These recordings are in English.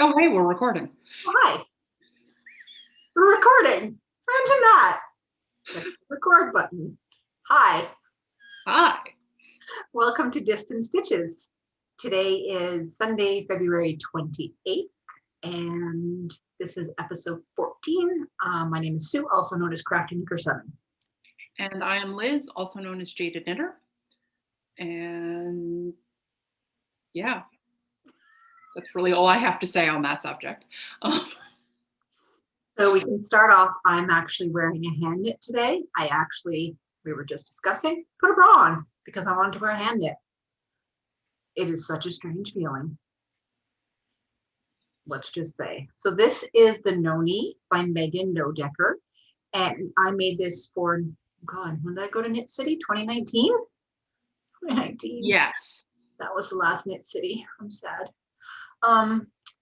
Oh, hey, we're recording. Oh, hi, we're recording. Imagine that. Click the record button. Hi, Hi. welcome to Distant Stitches. Today is Sunday, February 28th, and this is episode 14. My name is Sue, also known as Crafty Knicker 7. And I am Liz, also known as Jaded Knitter. And yeah, that's really all I have to say on that subject. So we can start off. I'm actually wearing a hand knit today. We were just discussing, put a bra on because I wanted to wear a hand knit. It is such a strange feeling. Let's just say. So this is the Noni by Megan Nodecker. And I made this for, God, when did I go to Knit City? 2019? 2019. Yes. That was the last Knit City. I'm sad.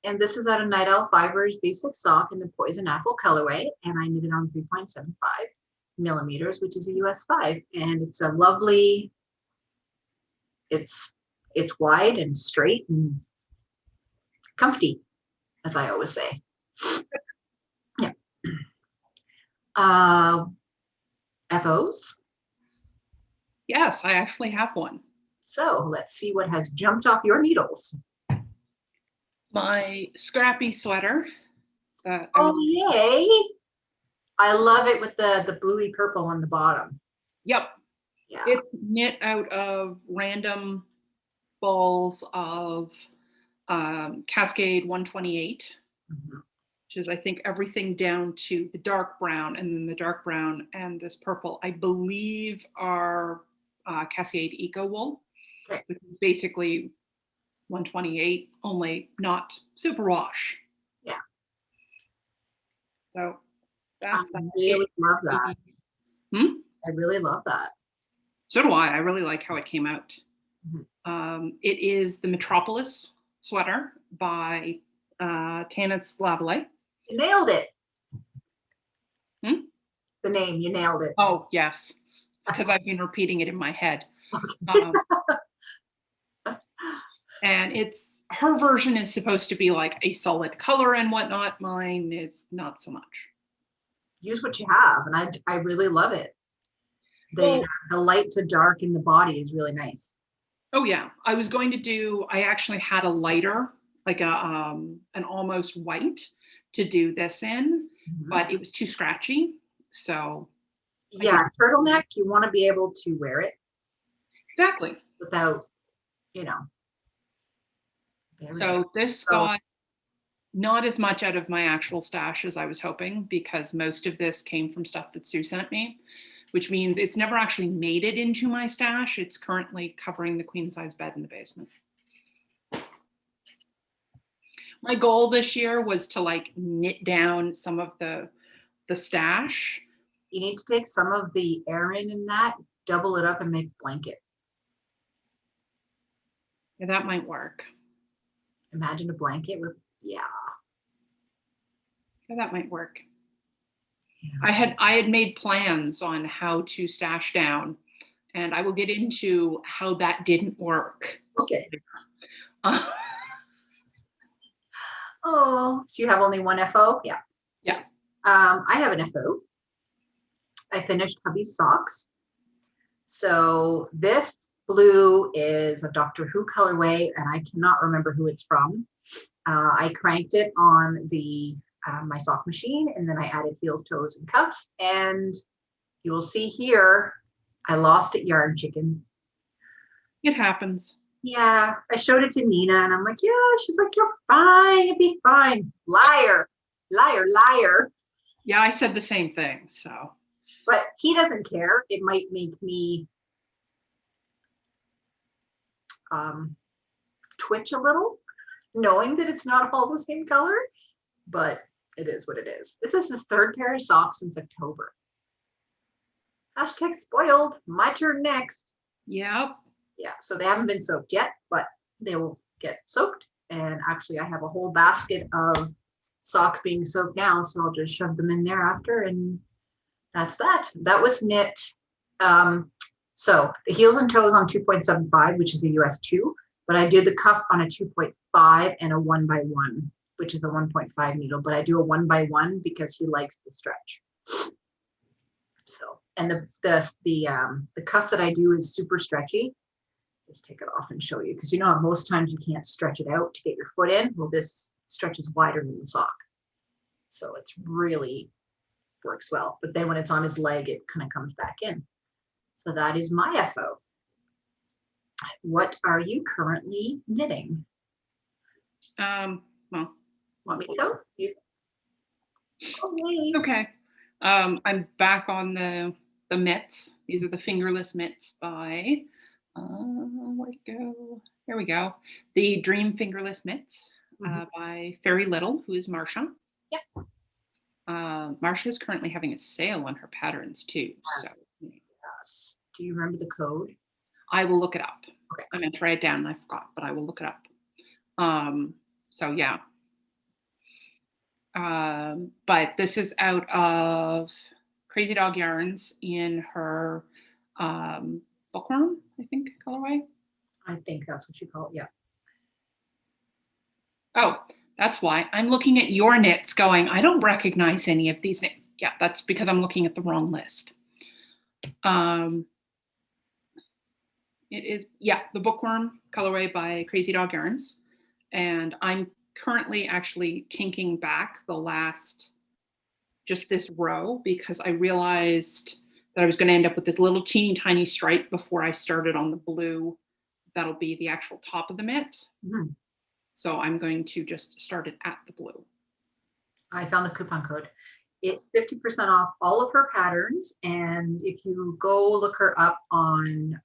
And this is out of Night Owl Fibers Basic Sock in the Poison Apple colorway. And I knit it on 3.75 millimeters, which is a US 5. And it's a lovely, it's wide and straight and comfy, as I always say. Yeah. FOs. Yes, I actually have one. So let's see what has jumped off your needles. My scrappy sweater. Oh, yay. I love it with the bluey purple on the bottom. Yep. Yeah. It's knit out of random balls of Cascade 128, which is, I think, everything down to the dark brown, and then the dark brown and this purple, I believe, are Cascade Eco Wool, Okay. which is basically 128, only not super wash. Yeah. So that's I really love that. I really love that. So do I. I really like how it came out. It is the Metropolis sweater by Tannis Lavallee. You nailed it. The name, you nailed it. Oh, yes. It's because I've been repeating it in my head. Okay. And her version is supposed to be like a solid color and whatnot. Mine is not so much. Use what you have, and I really love it. The light to dark in the body is really nice. Oh yeah, I actually had a lighter, like an almost white to do this in, but it was too scratchy. So yeah, turtleneck, you want to be able to wear it. Exactly. Without, So this got not as much out of my actual stash as I was hoping, because most of this came from stuff that Sue sent me, which means it's never actually made it into my stash. It's currently covering the queen size bed in the basement. My goal this year was to knit down some of the stash. You need to take some of the Aran in that, double it up and make a blanket. Yeah, that might work. Imagine a blanket with, Yeah, that might work. Yeah. I had made plans on how to stash down, and I will get into how that didn't work. Okay. Oh, so you have only one FO? Yeah. Yeah. I have an FO. I finished hubby's socks. So this blue is a Doctor Who colorway, and I cannot remember who it's from. I cranked it on the my sock machine, and then I added heels, toes, and cuffs. And you will see here, I lost it, yarn chicken. It happens. Yeah, I showed it to Nina, and I'm like, yeah. She's like, you're fine, it'd be fine. Liar, liar, liar. Yeah, I said the same thing. So, but he doesn't care. It might make me twitch a little, knowing that it's not all the same color, but it is what it is. This is his third pair of socks since October. Hashtag spoiled. My turn next. Yep. Yeah, so they haven't been soaked yet, but they will get soaked. And actually, I have a whole basket of sock being soaked now, so I'll just shove them in there after, and that's that. That was knit. So the heels and toes on 2.75, which is a US 2, but I did the cuff on a 2.5 and a 1x1 which is a 1.5 needle, but I do a 1x1 because he likes the stretch. So, and the cuff that I do is super stretchy. Just take it off and show you, because you know how most times you can't stretch it out to get your foot in. Well, this stretches wider than the sock, so it's really works well. But then when it's on his leg, it kind of comes back in. So that is my FO. What are you currently knitting? Well, Want me to go? Okay. okay. I'm back on the mitts. These are the fingerless mitts by where'd it go? Here we go. The Dream Fingerless Mitts by Fairy Little, who is Marsha. Yep. Marsha is currently having a sale on her patterns too. Yes. So Yes. Do you remember the code? I will look it up. Okay. I meant to write it down and I forgot, but I will look it up. So yeah. But this is out of Crazy Dog Yarns in her bookworm, I think, colorway. I think that's what you call it. Yeah. Oh, that's why I'm looking at your knits going, I don't recognize any of these knits. Yeah, that's because I'm looking at the wrong list. It is, yeah, the bookworm colorway by Crazy Dog Yarns. And I'm currently actually tinking back the last, just this row, because I realized that I was going to end up with this little teeny tiny stripe before I started on the blue. That'll be the actual top of the mitt. So I'm going to just start it at the blue. I found the coupon code. It's 50% off all of her patterns. And if you go look her up on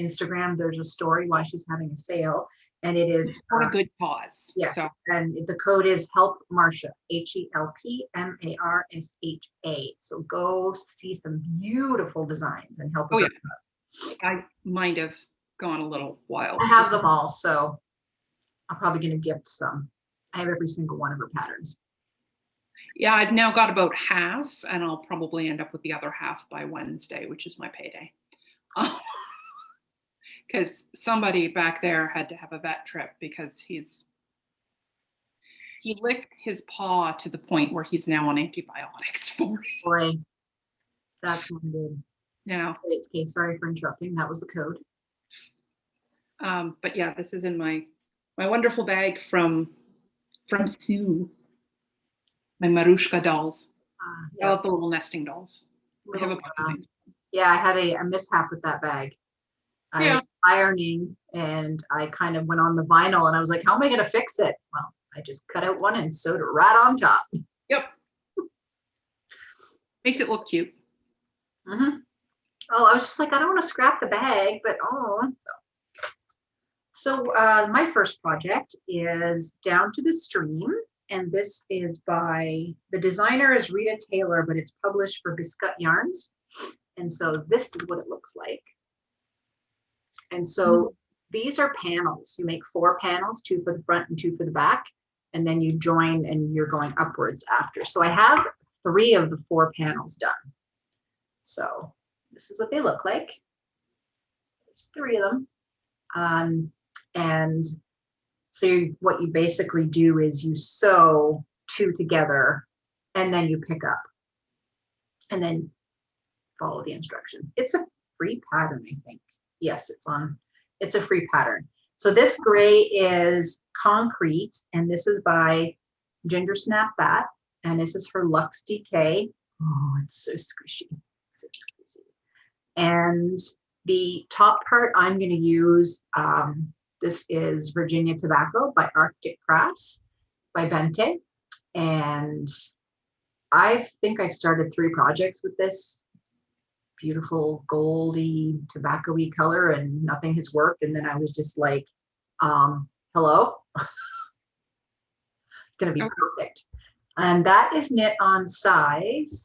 Instagram, there's a story why she's having a sale. And it is for a good cause. Yes. So. And the code is Help Marsha, HELPMARSHA. So go see some beautiful designs and help. Oh, yeah. I might have gone a little wild. I have them all. So I'm probably going to gift some. I have every single one of her patterns. Yeah, I've now got about half, and I'll probably end up with the other half by Wednesday, which is my payday. Because somebody back there had to have a vet trip because he licked his paw to the point where he's now on antibiotics for it. Boy, that's not good. Yeah. Okay, sorry for interrupting. That was the code. But yeah, this is in my wonderful bag from Sue. My Marushka dolls. I love the little nesting dolls. I have a yeah, I had a mishap with that bag. I was ironing and I kind of went on the vinyl and I was like, how am I going to fix it? Well, I just cut out one and sewed it right on top. Yep. Makes it look cute. Oh, I was just like, I don't want to scrap the bag, but so my first project is Down to the Stream. And this is by, the designer is Rita Taylor, but it's published for Biscuit Yarns. And so this is what it looks like. And so these are panels. You make 4 panels, 2 for the front and 2 for the back. And then you join and you're going upwards after. So I have 3 of the 4 panels done. So this is what they look like. There's 3 of them. And so what you basically do is you sew 2 together and then you pick up and then follow the instructions. It's a free pattern, I think. Yes, it's a free pattern. So this gray is Concrete, and this is by Ginger Snap Bat, and this is her Luxe DK. Oh, it's so squishy. So squishy. And the top part I'm going to use, this is Virginia Tobacco by Arctic Crafts by Bente. And I think I've started 3 projects with this beautiful goldy tobacco-y color and nothing has worked. And then I was just like, hello? It's going to be perfect. And that is knit on size,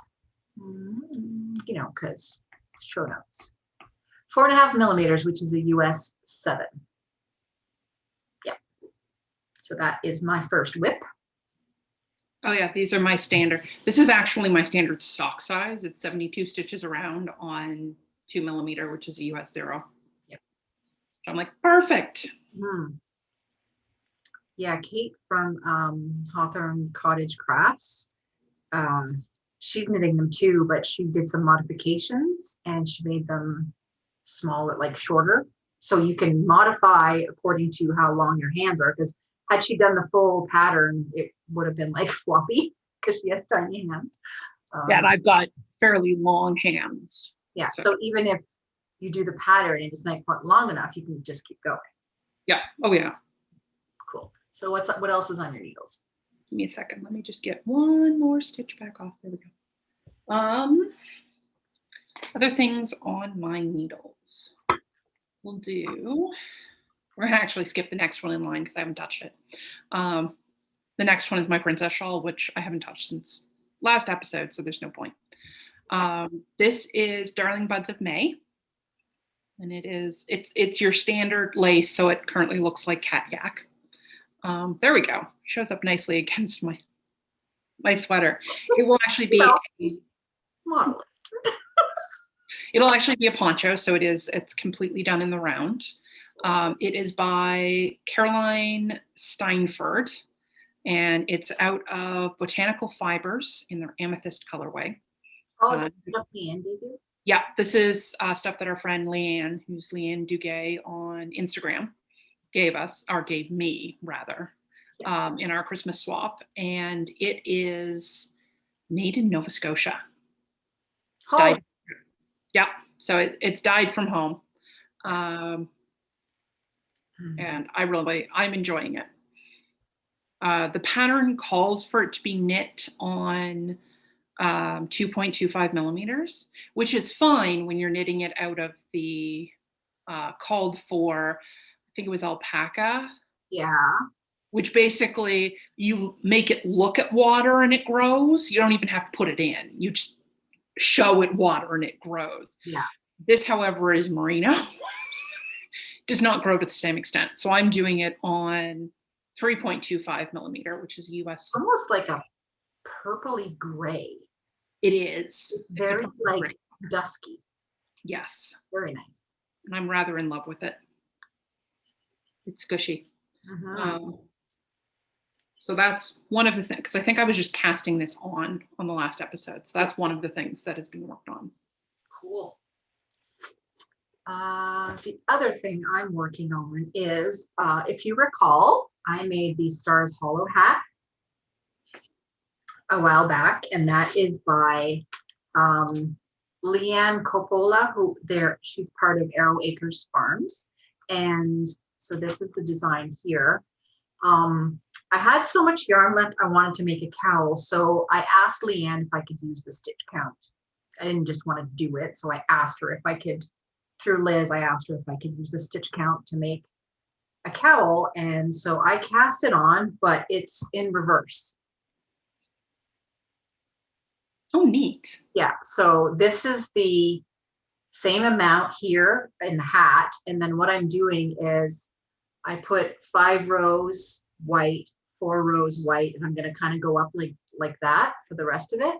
you know, because show notes. 4.5 millimeters, which is a US 7. Yep. So that is my first whip. Oh yeah, these are my standard. This is actually my standard sock size. It's 72 stitches around on 2 millimeter, which is a US 0. Yep. I'm like, perfect. Yeah, Kate from Hawthorne Cottage Crafts. She's knitting them too, but she did some modifications and she made them smaller, like shorter. So you can modify according to how long your hands are. Because had she done the full pattern, it would have been like floppy because she has tiny hands. Yeah, and I've got fairly long hands. Yeah, so even if you do the pattern and it's not quite long enough, you can just keep going. Yeah. Oh yeah. Cool. So what else is on your needles? Give me a second. Let me just get one more stitch back off. There we go. Other things on my needles. We'll do. We're gonna actually skip the next one in line because I haven't touched it. The next one is my princess shawl, which I haven't touched since last episode, so there's no point. This is Darling Buds of May, and it's your standard lace, so it currently looks like cat yak. There we go. Shows up nicely against my sweater. It will actually be model. It'll actually be a poncho, so it's completely done in the round. It is by Caroline Steinford, and it's out of Botanical Fibers in their amethyst colorway. Oh, is it Leanne did you? Yeah, this is stuff that our friend Leanne, who's Leanne Duguay on Instagram, gave me rather, in our Christmas swap. And it is made in Nova Scotia. It's dyed. Yeah, so it's dyed from home. And I'm enjoying it. The pattern calls for it to be knit on 2.25 millimeters, which is fine when you're knitting it out of the called for, I think it was alpaca. Yeah. Which basically you make it look at water and it grows. You don't even have to put it in. You just show it water and it grows. Yeah. This, however, is merino. Does not grow to the same extent. So I'm doing it on 3.25 millimeter, which is US. Almost like a purpley gray. It is. It's very like gray. Dusky. Yes. Very nice. And I'm rather in love with it. It's gushy. So that's one of the things, because I think I was just casting this on the last episode. So that's one of the things that is being worked on. Cool. The other thing I'm working on is, if you recall, I made the Stars Hollow hat a while back, and that is by Leanne Coppola, she's part of Arrow Acres Farms. And so this is the design here. I had so much yarn left, I wanted to make a cowl. So I asked Leanne if I could use the stitch count. I didn't just want to do it. So I asked her if I could, through Liz, I asked her if I could use the stitch count to make a cowl. And so I cast it on, but it's in reverse. Oh, neat. Yeah, so this is the same amount here in the hat. And then what I'm doing is I put 5 rows white, 4 rows white, and I'm going to kind of go up like that for the rest of it.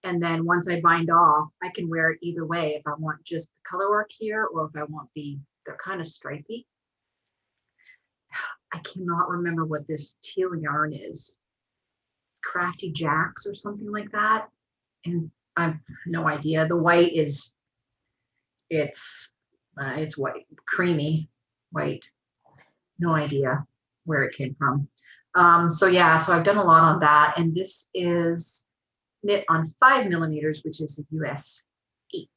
And then once I bind off, I can wear it either way if I want just the color work here or if I want they're kind of stripy. I cannot remember what this teal yarn is. Crafty Jacks or something like that. And I have no idea. The white it's white, creamy white. No idea where it came from. So yeah, so I've done a lot on that. And this is knit on 5 millimeters, which is a US 8.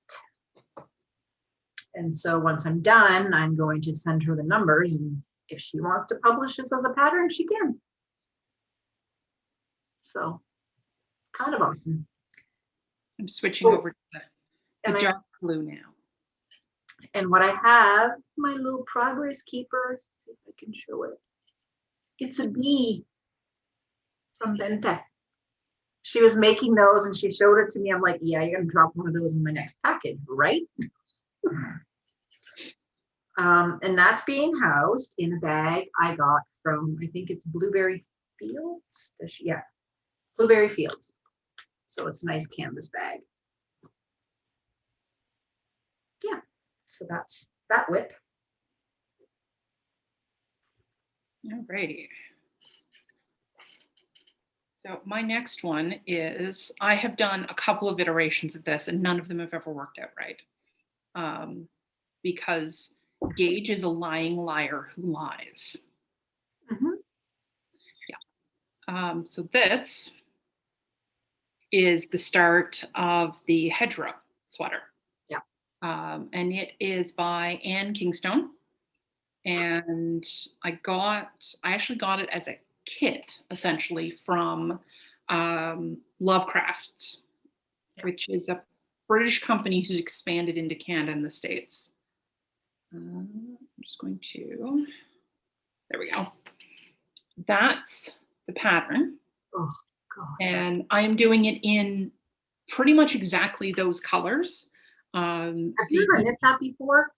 And so once I'm done, I'm going to send her the numbers. And if she wants to publish this as a pattern, she can. So kind of awesome. I'm switching over to the dark blue now. And what I have, my little progress keeper, let's see if I can show it. It's a bee from Bente. She was making those and she showed it to me. I'm like, yeah, you're gonna drop one of those in my next package, right? And that's being housed in a bag I got from, I think it's Blueberry Fields. Yeah, Blueberry Fields. So it's a nice canvas bag. Yeah, so that's that whip. Alrighty. So my next one is, I have done a couple of iterations of this and none of them have ever worked out right. Because Gage is a lying liar who lies. Mhm. So this is the start of the hedgerow sweater. Yeah. And it is by Anne Kingstone. And I actually got it as a kit, essentially, from Lovecrafts, which is a British company who's expanded into Canada and the States. I'm just going to, there we go. That's the pattern. Oh, God. And I am doing it in pretty much exactly those colors. Have you ever knit that before?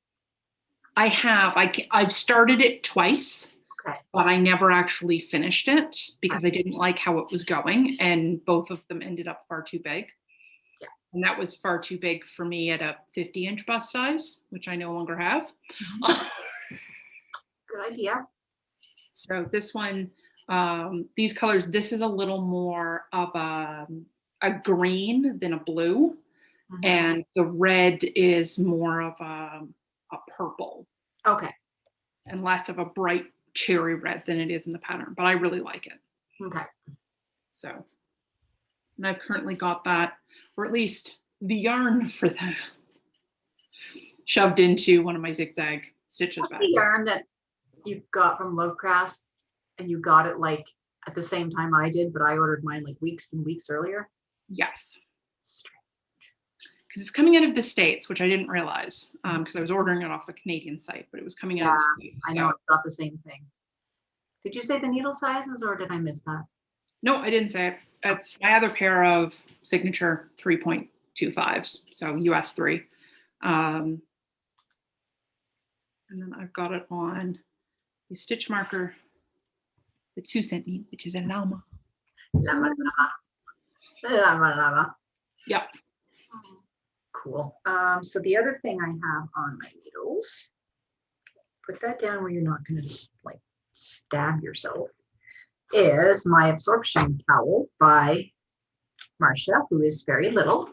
I have. I've started it twice, Okay. but I never actually finished it because I didn't like how it was going, and both of them ended up far too big. Yeah. And that was far too big for me at a 50-inch bust size, which I no longer have. Good idea. So this one, these colors, this is a little more of a green than a blue. Mhm. And the red is more of a purple. Okay. And less of a bright cherry red than it is in the pattern, but I really like it. Okay. So, and I've currently got that, or at least the yarn for that, shoved into one of my zigzag stitches What's back. the yarn that you got from Lovecraft and you got it like at the same time I did, but I ordered mine like weeks and weeks earlier? Yes. Because it's coming out of the States, which I didn't realize because I was ordering it off a Canadian site, but it was coming out of the States. I know, it's got the same thing. Did you say the needle sizes or did I miss that? No, I didn't say it. It's my other pair of signature 3.25s, so US 3. And then I've got it on a stitch marker that Sue sent me, which is a llama. Llama, llama. Llama, llama. Yep. Cool. So the other thing I have on my needles, put that down where you're not going to like stab yourself, is my absorption cowl by Marcia, who is very little.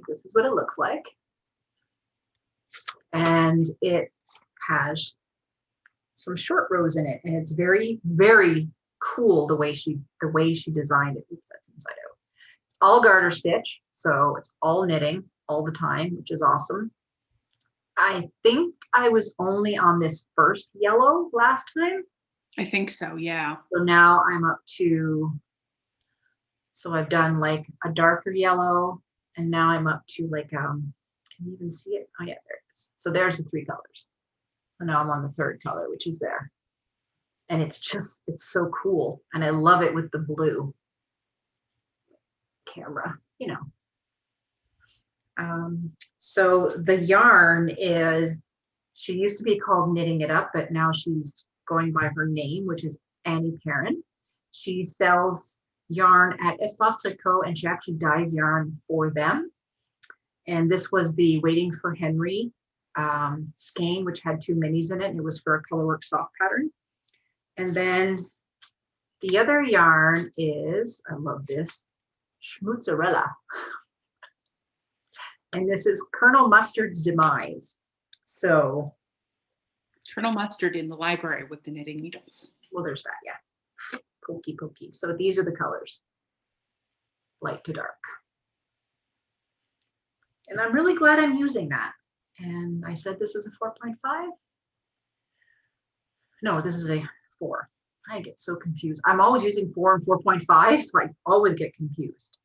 This is what it looks like. And it has some short rows in it, and it's very, very cool the way she designed it. Oops, that's inside out. It's all garter stitch, so it's all knitting all the time, which is awesome. I think I was only on this first yellow last time. I think so, yeah. So now I'm up to, so I've done like a darker yellow, and now I'm up to like, can you even see it? Oh yeah, there it is. So there's the 3 colors. And now I'm on the 3rd color, which is there. And it's just, it's so cool. And I love it with the blue camera, you know. So the yarn is, she used to be called Knitting It Up, but now she's going by her name, which is Annie Perrin. She sells yarn at Espace Tricot, and she actually dyes yarn for them. And this was the Waiting for Henry skein, which had 2 minis in it, and it was for a colorwork soft pattern. And then the other yarn is, I love this, Schmoozarella. And this is Colonel Mustard's Demise. So, Colonel Mustard in the library with the knitting needles. well, there's that, yeah. Pokey, pokey. So these are the colors, light to dark. And I'm really glad I'm using that. And I said this is a 4.5. No, this is a 4. I get so confused. I'm always using 4 and 4.5, so I always get confused.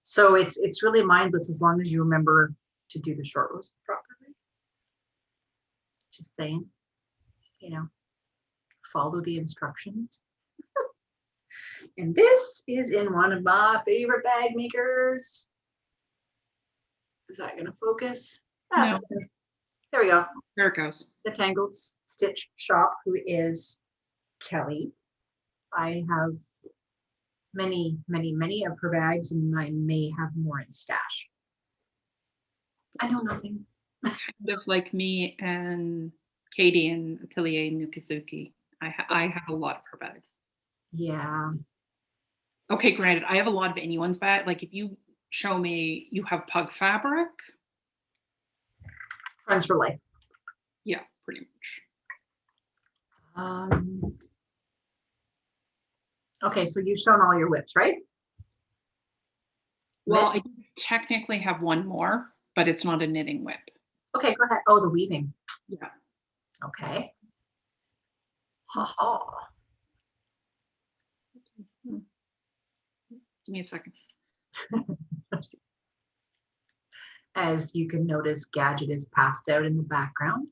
So it's really mindless as long as you remember to do the short rows properly. Just saying, you know, follow the instructions. And this is in one of my favorite bag makers. Is that going to focus? No. There we go. There it goes. The Tangled Stitch Shop, who is Kelly. I have many, many, many of her bags, and I may have more in stash. I know nothing. Kind of like me and Katie and Atelier Nukizuki. I have a lot of her bags. Yeah. Okay, granted, I have a lot of anyone's bag. Like if you show me you have pug fabric, Friends for life. yeah, pretty much. Um, okay, so you've shown all your whips, right? Well, I do technically have one more, but it's not a knitting whip. Okay, go ahead. Oh, the weaving. Yeah. Okay. Ha ha. Give me a second. As you can notice, Gadget is passed out in the background.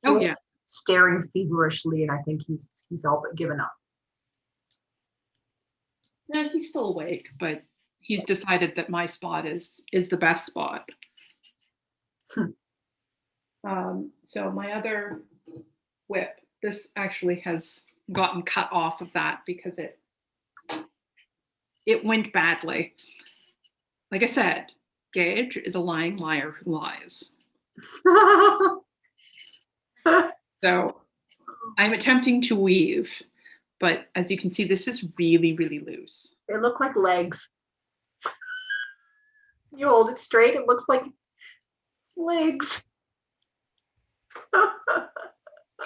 Oh He yeah. is staring feverishly, and I think he's all but given up. Yeah, he's still awake, but he's decided that my spot is the best spot. So my other whip, this actually has gotten cut off of that because it went badly. Like I said, Gage is a lying liar who lies. So I'm attempting to weave, but as you can see, this is really, really loose. They look like legs. You hold it straight, it looks like legs.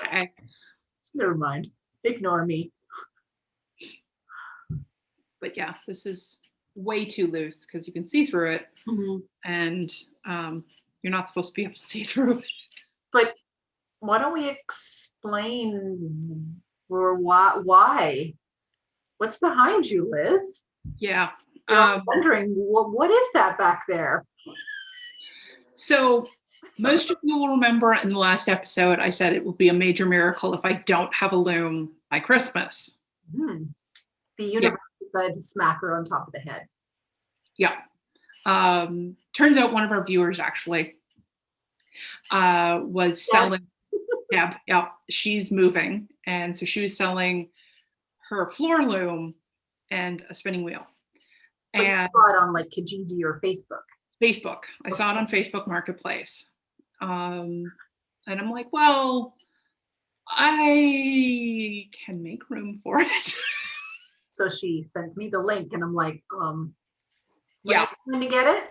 Okay. Never mind. Ignore me. But yeah, this is way too loose because you can see through it, and you're not supposed to be able to see through it. But why don't we explain or why? What's behind you, Liz? Yeah. I'm wondering what is that back there? So most of you will remember in the last episode, I said it will be a major miracle if I don't have a loom by Christmas. The universe decided to smack her on top of the head. Yeah. Turns out one of our viewers actually was selling. Yeah, she's moving, and so she was selling her floor loom and a spinning wheel. But and you saw it on like Kijiji or Facebook. Facebook. I saw it on Facebook Marketplace. And I'm like, well, I can make room for it. So she sent me the link and I'm like, Yeah. When to get it?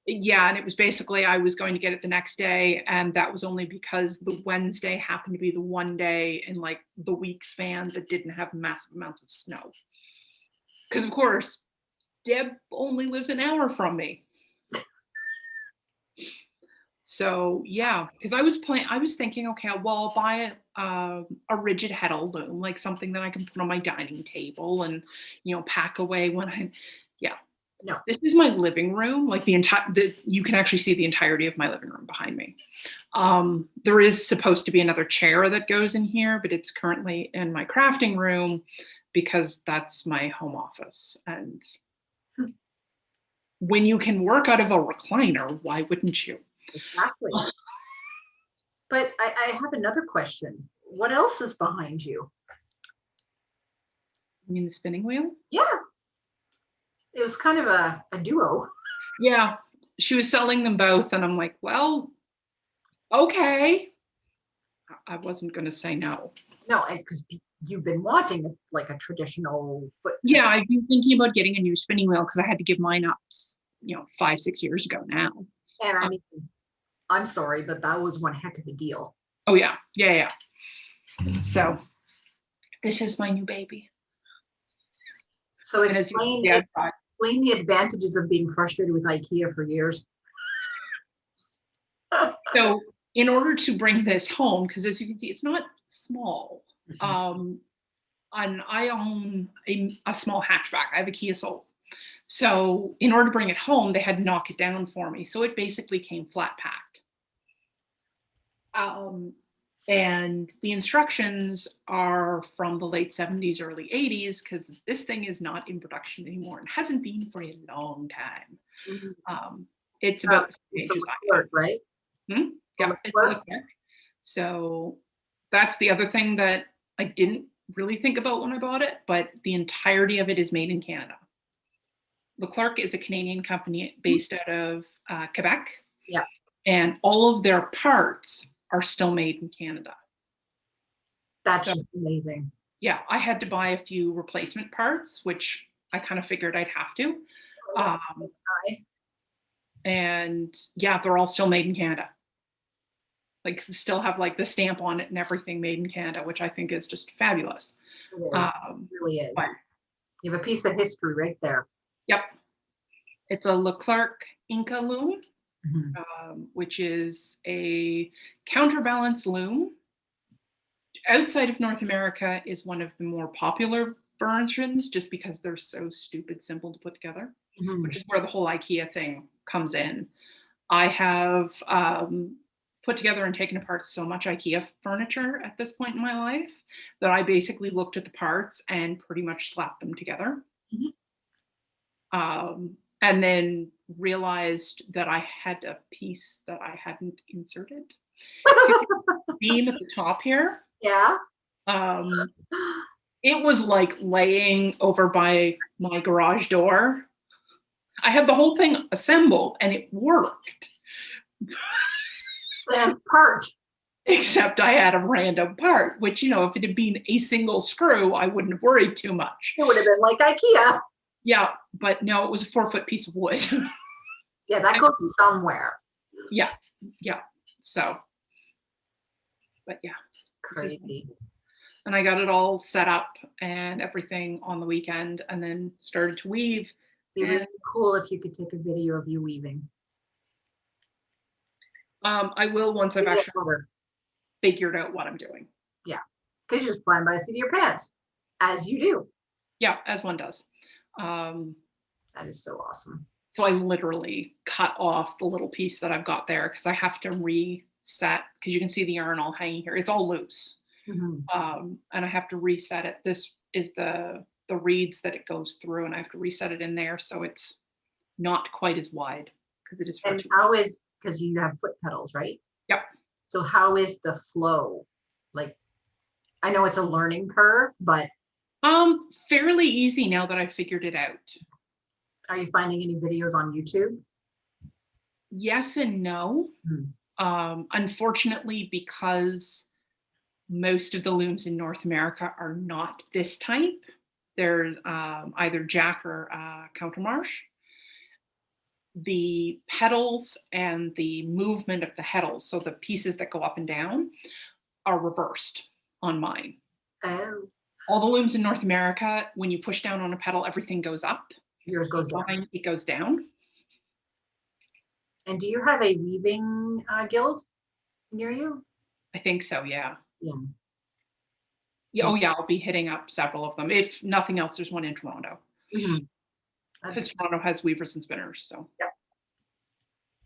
Yeah, and it was basically I was going to get it the next day, and that was only because the Wednesday happened to be the one day in like the week span that didn't have massive amounts of snow. Because of course, Deb only lives an hour from me. So yeah, because I was thinking, okay, well, I'll buy a rigid heddle loom, like something that I can put on my dining table and pack away when I. Yeah. No. This is my living room, like you can actually see the entirety of my living room behind me. There is supposed to be another chair that goes in here, but it's currently in my crafting room because that's my home office. And when you can work out of a recliner, why wouldn't you? Exactly. But I have another question. What else is behind you? You mean the spinning wheel? Yeah. It was kind of a duo. Yeah. She was selling them both, and I'm like, well, okay. I wasn't going to say no. No, because you've been wanting like a traditional foot. Yeah, I've been thinking about getting a new spinning wheel because I had to give mine up, 5-6 years ago now. And I mean, I'm sorry, but that was one heck of a deal. Oh yeah. So this is my new baby. So explain the advantages of being frustrated with IKEA for years. So in order to bring this home, because as you can see, it's not small. And I own a small hatchback. I have a Kia Soul. So in order to bring it home, they had to knock it down for me. So it basically came flat packed. And the instructions are from the late 70s, early 80s, because this thing is not in production anymore and hasn't been for a long time. It's about the same age as I am. Right? Yeah, it's a Leclerc. So that's the other thing that I didn't really think about when I bought it, but the entirety of it is made in Canada. Leclerc is a Canadian company based out of Quebec. Yeah. And all of their parts are still made in Canada. That's amazing. Yeah, I had to buy a few replacement parts, which I kind of figured I'd have to. Um, and yeah, they're all still made in Canada. Like still have like the stamp on it and everything made in Canada, which I think is just fabulous. It is. It really is. But, You have a piece of history right there. yep. It's a Leclerc Inca loom, Mm-hmm. which is a counterbalance loom. Outside of North America is one of the more popular versions just because they're so stupid simple to put together, which is where the whole IKEA thing comes in. I have put together and taken apart so much IKEA furniture at this point in my life that I basically looked at the parts and pretty much slapped them together. And then realized that I had a piece that I hadn't inserted. See the beam at the top here? Yeah. It was like laying over by my garage door. I had the whole thing assembled and it worked. And part. Except I had a random part, which, you know, if it had been a single screw, I wouldn't have worried too much. It would have been like IKEA. Yeah, but no, it was a 4-foot piece of wood. Yeah, that goes somewhere. Yeah, yeah. So, but yeah. Crazy. And I got it all set up and everything on the weekend and then started to weave. It'd be really cool if you could take a video of you weaving. I will once I've actually figured out what I'm doing. Yeah, because you just flying by the seat of your pants, as you do. Yeah, as one does. That is so awesome. So I literally cut off the little piece that I've got there because I have to reset, because you can see the yarn all hanging here. It's all loose. And I have to reset it. This is the reeds that it goes through, and I have to reset it in there so it's not quite as wide because it is far too. How is, because you have foot pedals, right? Yep. So how is the flow? Like, I know it's a learning curve, but fairly easy now that I've figured it out. Are you finding any videos on YouTube? Yes and no. Unfortunately, because most of the looms in North America are not this type. There's either Jack or Countermarche. The pedals and the movement of the heddles, so the pieces that go up and down, are reversed on mine. Oh. All the looms in North America, when you push down on a pedal, everything goes up. Yours goes down. Mine, it goes down. And do you have a weaving guild near you? I think so, yeah. Yeah. Yeah, oh yeah, I'll be hitting up several of them. If nothing else, there's one in Toronto. Because Toronto has weavers and spinners, so. Yep.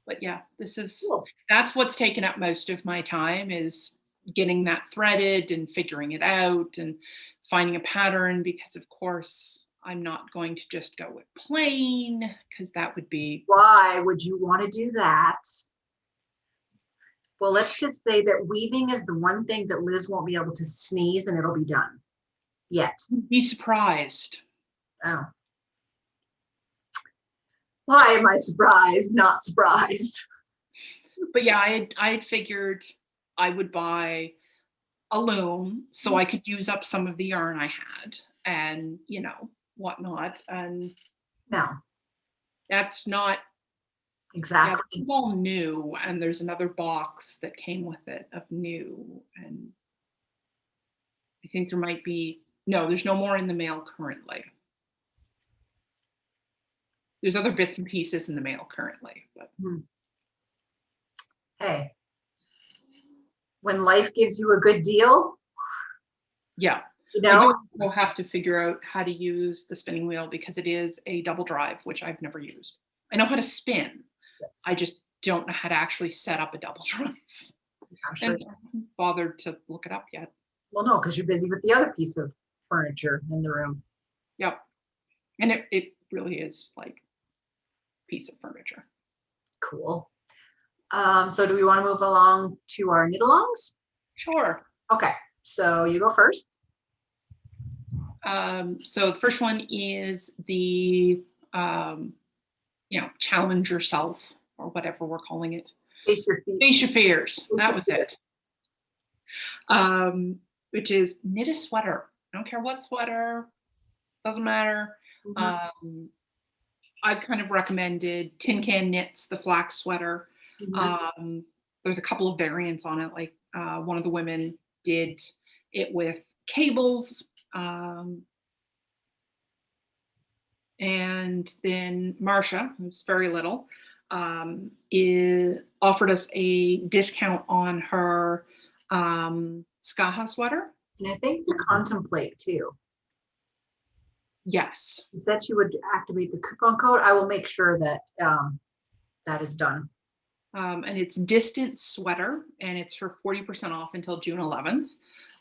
But yeah, this is, cool. That's what's taken up most of my time, is getting that threaded and figuring it out and finding a pattern, because of course I'm not going to just go with plain, because that would be. Why would you want to do that? Well, let's just say that weaving is the one thing that Liz won't be able to sneeze and it'll be done. Yet. Be surprised. Oh. Why am I surprised? Not surprised. But yeah, I had figured I would buy a loom so I could use up some of the yarn I had and, you know, whatnot. And no, that's not exactly. Yeah, it's all new, and there's another box that came with it of new, and I think there might be there's no more in the mail currently. There's other bits and pieces in the mail currently, but hey, when life gives you a good deal, yeah, you know, I do also have to figure out how to use the spinning wheel, because it is a double drive, which I've never used. I know how to spin. yes. I just don't know how to actually set up a double drive. I'm sure and I haven't bothered to look it up yet. Well, no, because you're busy with the other piece of furniture in the room. Yep. And it really is like a piece of furniture. Cool. So do we want to move along to our knit-alongs? Sure. Okay, so you go first. So the first one is the, challenge yourself, or whatever we're calling it. Face your feet. Face your fears. That was it. Which is knit a sweater. I don't care what sweater, doesn't matter. Mhm, Um, I've kind of recommended Tin Can Knits, the flax sweater. mhm. Um, there's a couple of variants on it. Like one of the women did it with cables. Um, and then Marcia, who's very little, offered us a discount on her Skaha sweater. And I think to contemplate too. Yes. You said she would activate the coupon code. I will make sure that that is done. And it's Distant Sweater, and it's for 40% off until June 11th.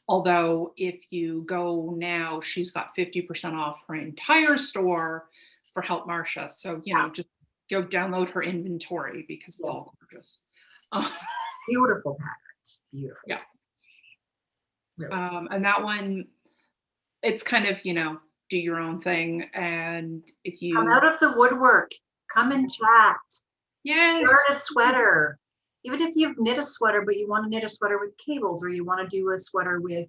Although, if you go now, she's got 50% off her entire store for Help Marcia. So, just go download her inventory because it's Yes. all gorgeous. Uh, Beautiful patterns. Beautiful. yeah. Really. And that one, it's kind of, do your own thing. And if Come you, out of the woodwork. Come and chat. yes, Start a sweater. Even if you've knit a sweater, but you want to knit a sweater with cables, or you want to do a sweater with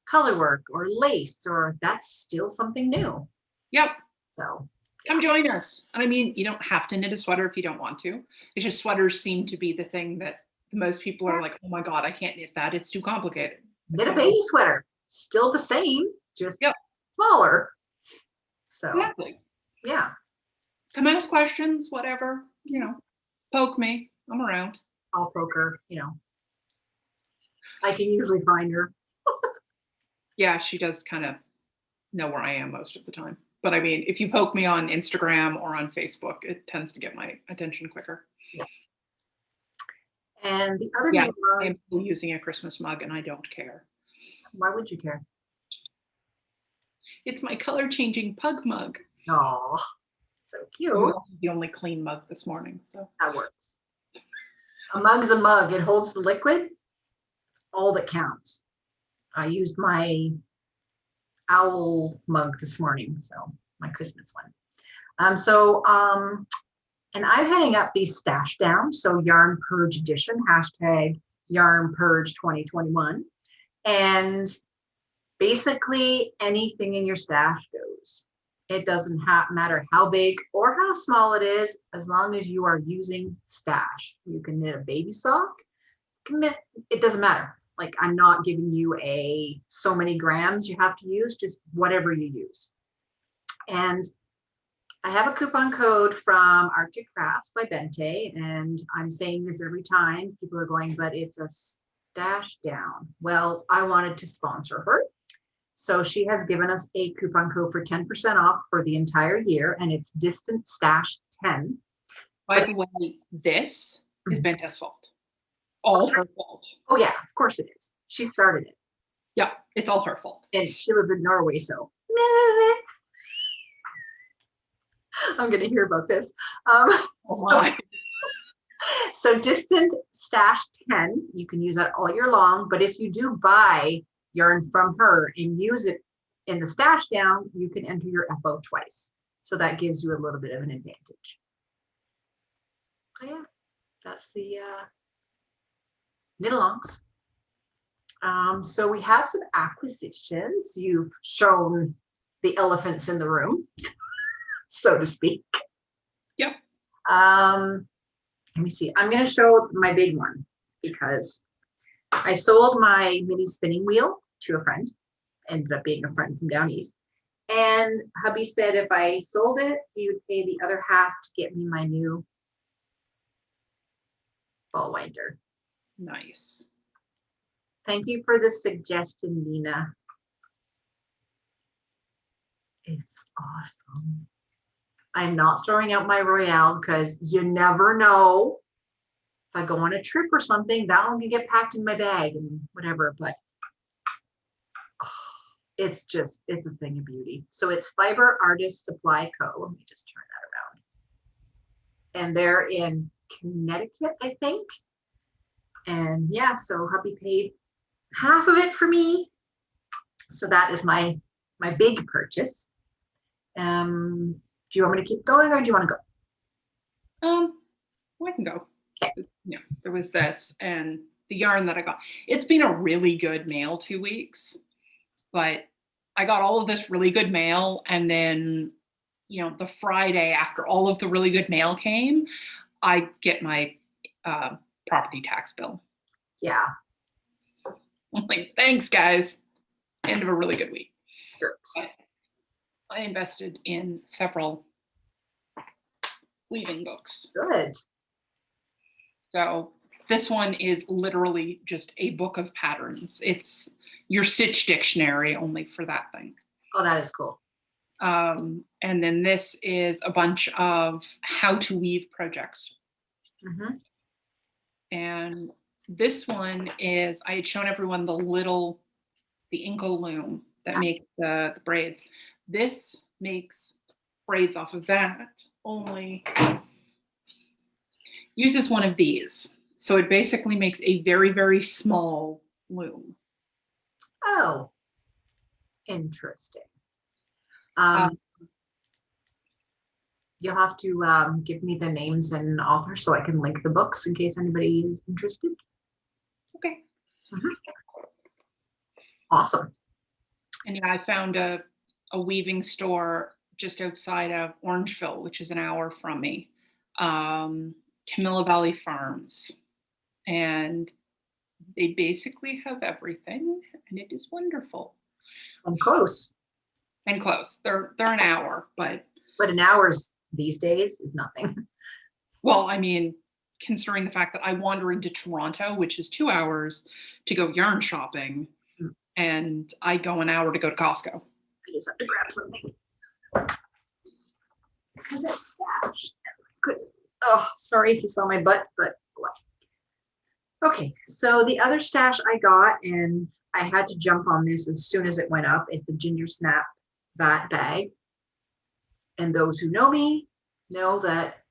color work or lace, or that's still something new. yep, So come join us. And I mean, you don't have to knit a sweater if you don't want to. It's just sweaters seem to be the thing that most people are like, oh my God, I can't knit that. It's too complicated. knit a baby sweater. Still the same, just Yep, smaller. So exactly. yeah. Come ask questions, whatever, poke me. I'm around. I'll poke her, I can usually find her. Yeah, she does kind of know where I am most of the time. But I mean, if you poke me on Instagram or on Facebook, it tends to get my attention quicker. Yeah. And the other Yeah, new I mug, am still using a Christmas mug and I don't care. why would you care? It's my color changing pug mug. Oh, so It cute. was also the only clean mug this morning. So That works. A mug's a mug. It holds the liquid. All that counts. I used my owl mug this morning, so my Christmas one. And I'm heading up these stash down. So Yarn Purge Edition, hashtag Yarn Purge 2021. And basically anything in your stash goes. It doesn't matter how big or how small it is, as long as you are using stash. You can knit a baby sock, it doesn't matter. Like, I'm not giving you so many grams you have to use, just whatever you use. And I have a coupon code from Arctic Crafts by Bente, and I'm saying this every time. People are going, but it's a stash down. Well, I wanted to sponsor her. So she has given us a coupon code for 10% off for the entire year, and it's Distant Stash 10. by the way, this is Bente's fault. All her fault. Oh yeah, of course it is. She started it. Yeah, it's all her fault. And she lives in Norway, so I'm going to hear about this. So Distant Stash 10, you can use that all year long. But if you do buy yarn from her and use it in the stash down, you can enter your FO twice. So that gives you a little bit of an advantage. So yeah, that's the knit alongs. So we have some acquisitions. You've shown the elephants in the room, so to speak. Yep. Let me see. I'm going to show my big one because I sold my mini spinning wheel to a friend. Ended up being a friend from down east. And hubby said if I sold it, he would pay the other half to get me my new ball winder. Nice. Thank you for the suggestion, Nina. It's awesome. I'm not throwing out my Royale because you never know. If I go on a trip or something, that one can get packed in my bag and whatever, but it's a thing of beauty. So it's Fiber Artist Supply Co. Let me just turn that around. And they're in Connecticut, I think. And yeah, so hubby paid half of it for me. So that is my big purchase. Do you want me to keep going or do you want to go? I can go. Okay. Yeah, there was this and the yarn that I got. It's been a really good mail 2 weeks, but I got all of this really good mail, and then, the Friday after all of the really good mail came, I get my property tax bill. Yeah. I'm like, thanks, guys. End of a really good week. Jerks. But I invested in several weaving books. Good. So this one is literally just a book of patterns. It's your Stitch dictionary, only for that thing. Oh, that is cool. And then this is a bunch of how to weave projects. Mm-hmm. And this one is, I had shown everyone the inkle loom that makes the braids. This makes braids off of that, only uses one of these. So it basically makes a very, very small loom. Oh, interesting. You'll have to give me the names and authors so I can link the books in case anybody is interested. Okay. Mm-hmm. Awesome. And I found a weaving store just outside of Orangeville, which is an hour from me, Camilla Valley Farms. And they basically have everything, and it is wonderful. And close. And close. They're an hour, but an hour's these days is nothing. Well, I mean, considering the fact that I wander into Toronto, which is 2 hours to go yarn shopping, and I go an hour to go to Costco. I just have to grab something because it's stashed. Good. Oh, sorry if you saw my butt, but what? Okay, so the other stash I got, and I had to jump on this as soon as it went up, it's the Ginger Snap Bat Bag. And those who know me know that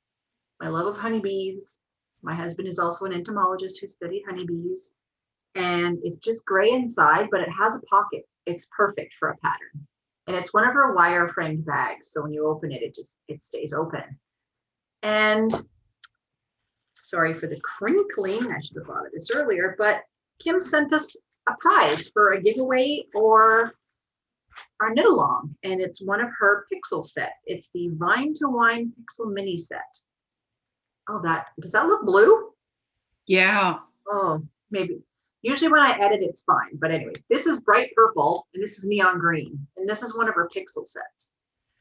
my love of honeybees, my husband is also an entomologist who studied honeybees, and it's just gray inside, but it has a pocket. It's perfect for a pattern. And it's one of her wire framed bags. So when you open it, it stays open. And sorry for the crinkling. I should have thought of this earlier, but Kim sent us a prize for a giveaway or our knit along, and it's one of her pixel set. It's the Vine to Wine Pixel Mini Set. Oh, does that look blue? Yeah. Oh, maybe. Usually when I edit, it's fine. But anyway, this is bright purple and this is neon green. And this is one of her pixel sets.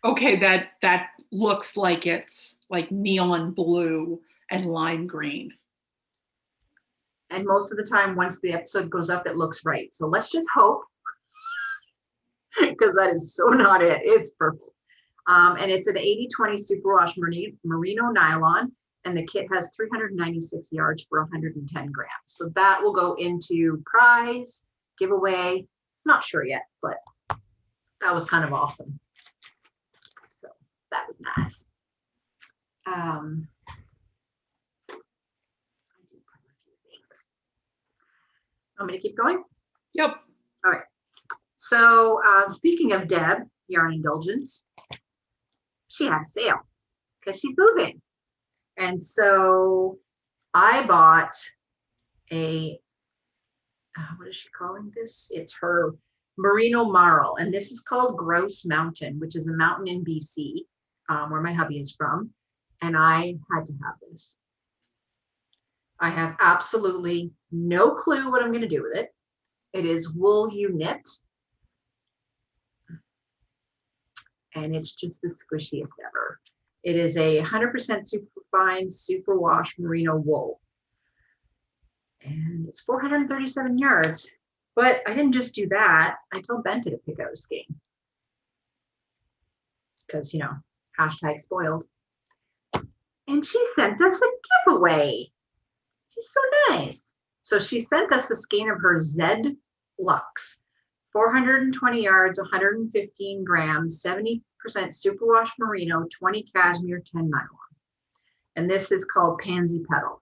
Okay, that looks like it's like neon blue and lime green. And most of the time, once the episode goes up, it looks right. So let's just hope, because that is so not it. It's purple. And it's an 80/20 superwash merino nylon. And the kit has 396 yards for 110 grams. So that will go into prize, giveaway. Not sure yet, but that was kind of awesome. So that was nice. Want me to keep going? Yep. All right. So speaking of Deb, Yarn Indulgence, she had a sale because she's moving. And so I bought a, what is she calling this? It's her Merino Marl. And this is called Grouse Mountain, which is a mountain in BC, where my hubby is from. And I had to have this. I have absolutely no clue what I'm going to do with it. It is wool you knit. And it's just the squishiest ever. It is a 100% superfine superwash merino wool. And it's 437 yards. But I didn't just do that. I told Benta to pick out a skein. Because, hashtag spoiled. And she sent us a giveaway. She's so nice. So she sent us a skein of her Z Lux. 420 yards, 115 grams, 70% superwash merino, 20 cashmere, 10 nylon. And this is called Pansy Petal.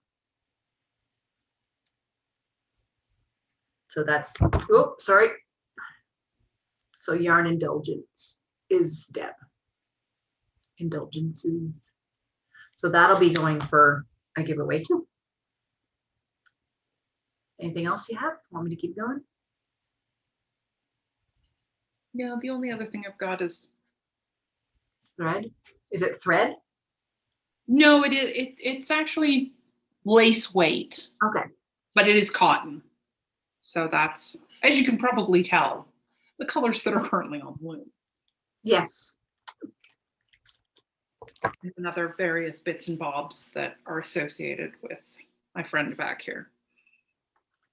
So that's, oh, sorry. So Yarn Indulgence is Deb. Indulgences. So that'll be going for a giveaway too. Anything else you have? Want me to keep going? Yeah, the only other thing I've got is Thread? Is it thread? no, it's actually lace weight, Okay. but it is cotton. So that's, as you can probably tell, the colors that are currently on Bloom. Yes. And other various bits and bobs that are associated with my friend back here,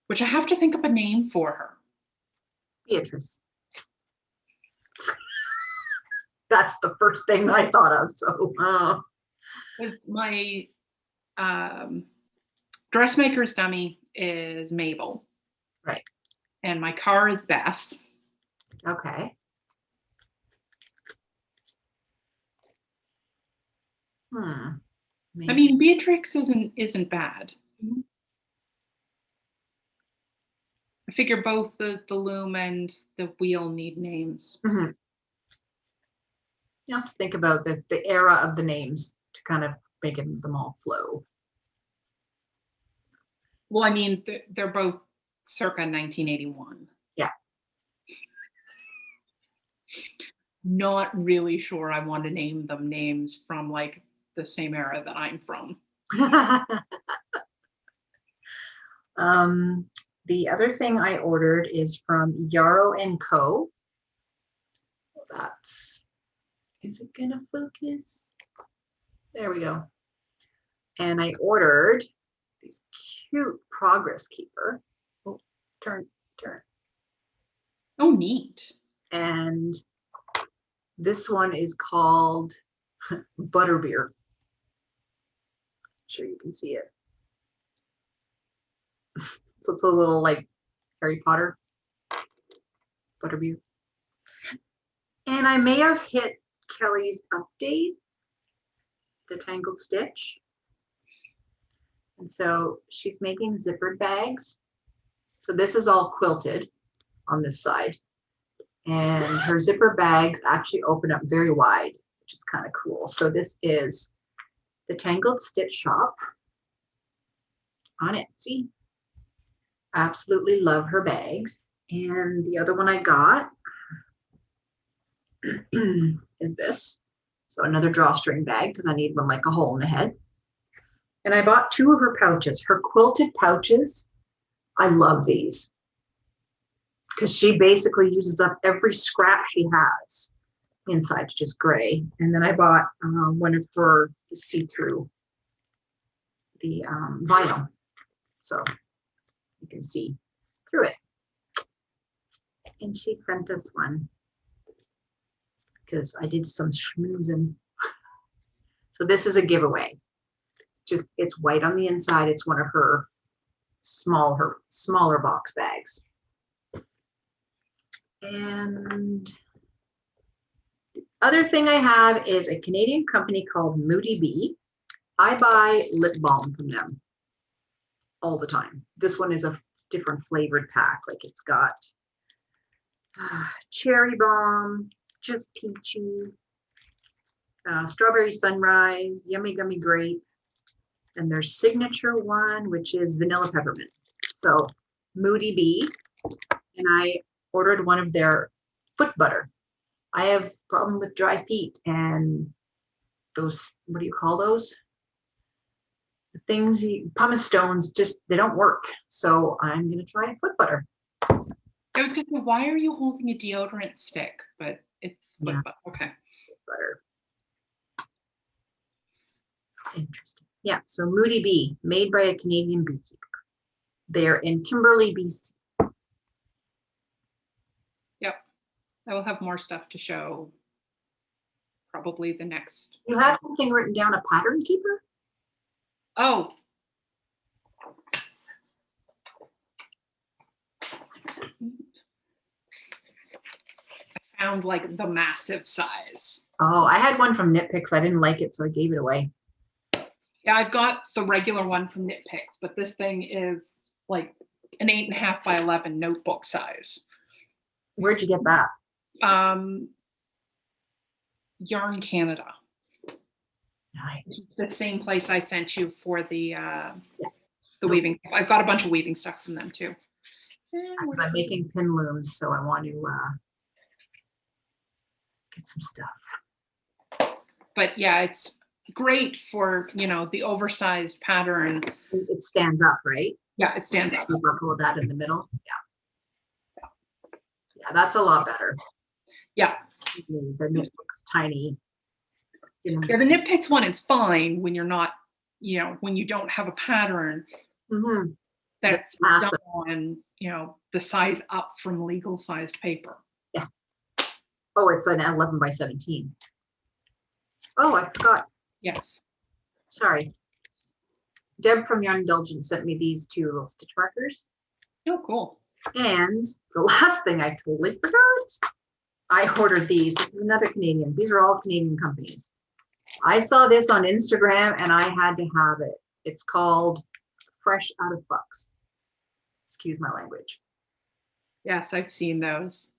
which I have to think of a name for her. Beatrice. That's the first thing I thought of. So, My dressmaker's dummy is Mabel. right. And my car is Bess. Okay. I Maybe. mean, Beatrix isn't bad. Mhm. I figure both the loom and the wheel need names. Mhm. You have to think about the era of the names to kind of make them all flow. Well, I mean, they're both circa 1981. Yeah. Not really sure I want to name them names from like the same era that I'm from. The other thing I ordered is from Yarrow and Co. Is it gonna focus? There we go. And I ordered these cute progress keeper. Oh, turn. Oh, neat. And this one is called Butterbeer. Sure you can see it. So it's a little like Harry Potter Butterbeer. And I may have hit Kelly's update, the Tangled Stitch. And so she's making zippered bags. So this is all quilted on this side. And her zipper bags actually open up very wide, which is kind of cool. So this is the Tangled Stitch shop on Etsy. Absolutely love her bags. And the other one I got is this. So another drawstring bag because I need one like a hole in the head. And I bought 2 of her pouches, her quilted pouches. I love these because she basically uses up every scrap she has inside, just gray. And then I bought one of her see-through, the vinyl, so you can see through it. And she sent us one because I did some schmoozing. So this is a giveaway. It's white on the inside. It's one of her smaller box bags. And the other thing I have is a Canadian company called Moody Bee. I buy lip balm from them all the time. This one is a different flavored pack. Like it's got cherry bomb, just peachy, strawberry sunrise, yummy gummy grape, and their signature one, which is vanilla peppermint. So Moody Bee, and I ordered one of their foot butter. I have problem with dry feet and those, what do you call those? The things, pumice stones, just, they don't work. So I'm gonna try foot butter. I was gonna say, why are you holding a deodorant stick? But it's foot butter. Okay. Butter. Interesting. Yeah, so Moody Bee, made by a Canadian beekeeper. They're in Kimberley, BC. Yep. I will have more stuff to show probably the next. You have something written down, a pattern keeper? Oh. I found like the massive size. Oh, I had one from Knit Picks. I didn't like it, so I gave it away. Yeah, I've got the regular one from Knit Picks, but this thing is like an 8.5 by 11 notebook size. Where'd you get that? Yarn Canada. Nice. The same place I sent you for the weaving. I've got a bunch of weaving stuff from them too. Because I'm making pin looms, so I want to get some stuff. But yeah, it's great for, the oversized pattern. It stands up, right? Yeah, it stands up. So pull that in the middle. Yeah. Yeah, that's a lot better. Yeah. The Knit Picks tiny. Yeah, the Knit Picks one is fine when you're not, when you don't have a pattern that's done on, the size up from legal sized paper. Yeah. Oh, it's an 11 by 17. Oh, I forgot. Yes. Sorry. Deb from Young Indulgent sent me these two little stitch markers. Oh, cool. And the last thing I totally forgot, I ordered these. This is another Canadian. These are all Canadian companies. I saw this on Instagram and I had to have it. It's called Fresh Out of Bucks. Excuse my language. Yes, I've seen those.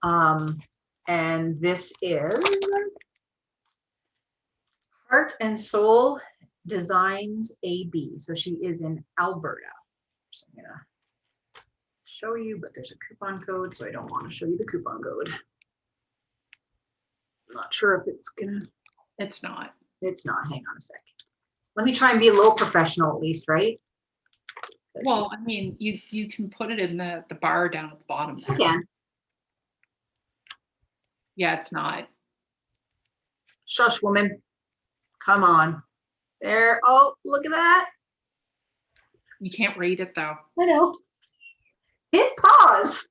And this is Heart and Soul Designs AB. So she is in Alberta. So I'm gonna show you, but there's a coupon code, so I don't want to show you the coupon code. I'm not sure if it's gonna. It's not. It's not. Hang on a sec. Let me try and be a little professional at least, right? Well, I mean, you can put it in the bar down at the bottom there. I can. Yeah, it's not. Shush, woman. Come on. There. Oh, look at that. You can't read it though. I know. Hit pause.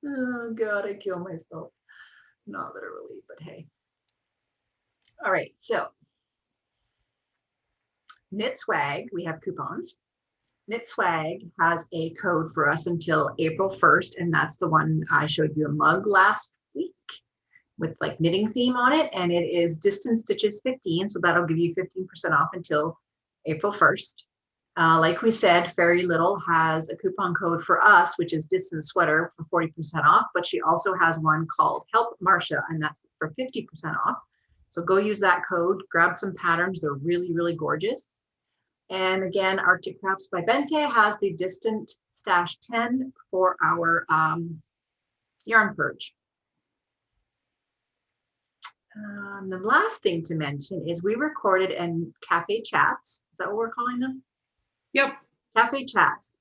Oh God, I kill myself. Not literally, but hey. All right, so Knit Swag, we have coupons. Knit Swag has a code for us until April 1st, and that's the one I showed you a mug last week with like knitting theme on it, and it is Distance Stitches 15, so that'll give you 15% off until April 1st. Like we said, Fairy Little has a coupon code for us, which is Distance Sweater for 40% off, but she also has one called Help Marcia, and that's for 50% off. So go use that code, grab some patterns. They're really, really gorgeous. And again, Arctic Crafts by Bente has the Distant Stash 10 for our yarn purge. The last thing to mention is we recorded in cafe chats. Is that what we're calling them? Yep. Cafe chats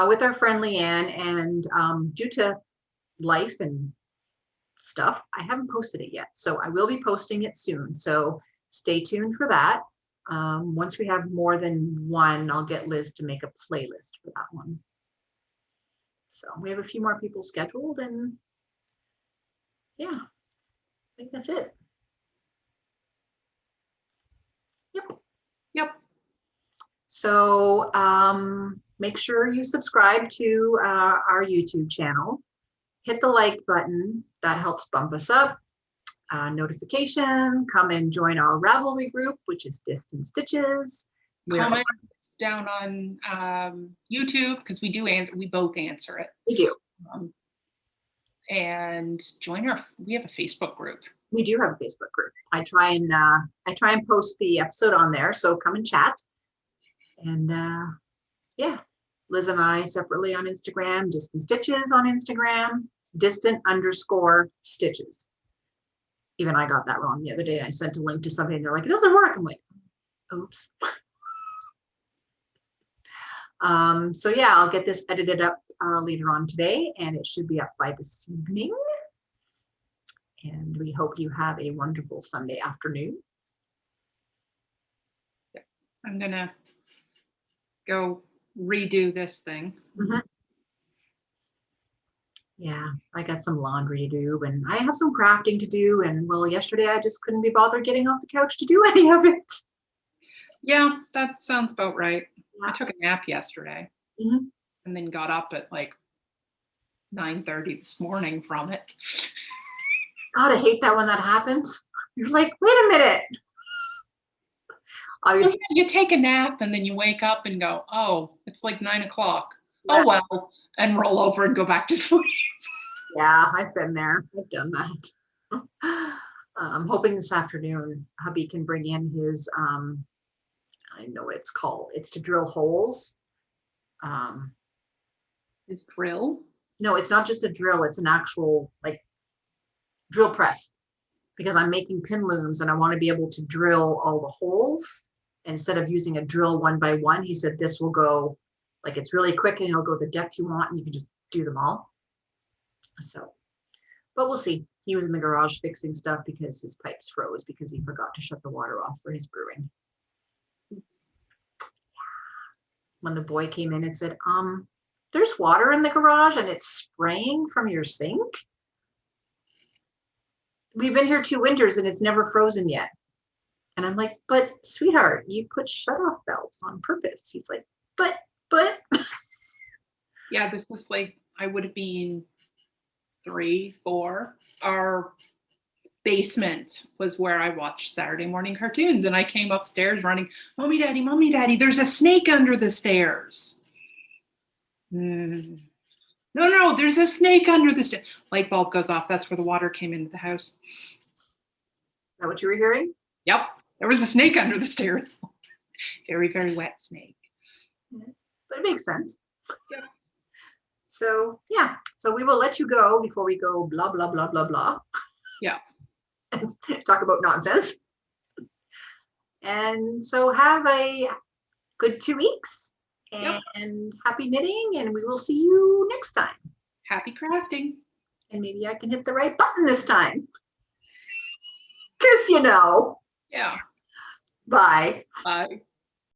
with our friend Leanne, and due to life and stuff, I haven't posted it yet. So I will be posting it soon. So stay tuned for that. Once we have more than one, I'll get Liz to make a playlist for that one. So we have a few more people scheduled, and yeah, I think that's it. Yep. So make sure you subscribe to our YouTube channel. Hit the like button. That helps bump us up. Notification. Come and join our Ravelry group, which is Distance Stitches. Comment down on YouTube, because we do answer. We both answer it. We do. And join we have a Facebook group. We do have a Facebook group. I try and post the episode on there, so come and chat. And yeah, Liz and I separately on Instagram, Distant Stitches on Instagram, distant_stitches. Even I got that wrong the other day. I sent a link to somebody and they're like, it doesn't work. I'm like, oops. So yeah, I'll get this edited up later on today, and it should be up by this evening. And we hope you have a wonderful Sunday afternoon. I'm gonna go redo this thing. Mm-hmm. Yeah, I got some laundry to do, and I have some crafting to do. And well, yesterday I just couldn't be bothered getting off the couch to do any of it. Yeah, that sounds about right. Yeah. I took a nap yesterday, and then got up at like 9:30 this morning from it. God, I hate that when that happens. You're like, wait a minute. Obviously, you take a nap and then you wake up and go, oh, it's like 9 o'clock. Yeah. Oh, well, and roll over and go back to sleep. Yeah, I've been there. I've done that. I'm hoping this afternoon hubby can bring in his, I know what it's called. It's to drill holes. His drill? No, it's not just a drill. It's an actual like drill press because I'm making pin looms and I want to be able to drill all the holes instead of using a drill one by one. He said this will go like it's really quick and it'll go the depth you want and you can just do them all. So, but we'll see. He was in the garage fixing stuff because his pipes froze because he forgot to shut the water off for his brewing. When the boy came in and said, there's water in the garage and it's spraying from your sink. We've been here 2 winters and it's never frozen yet. And I'm like, but sweetheart, you put shut-off valves on purpose. He's like, but. Yeah, this is like, I would have been 3, 4. Our basement was where I watched Saturday morning cartoons, and I came upstairs running, Mommy, Daddy, there's a snake under the stairs. No, there's a snake under the stairs. Light bulb goes off. That's where the water came into the house. Is that what you were hearing? Yep, there was a snake under the stairs. Very, very wet snake. Yeah, but it makes sense. Yeah. So yeah, so we will let you go before we go blah, blah, blah, blah, blah. Yeah. And talk about nonsense. And so have a good 2 weeks and happy knitting, and we will see you next time. Happy crafting. And maybe I can hit the right button this time. Because Yeah. Bye. Bye.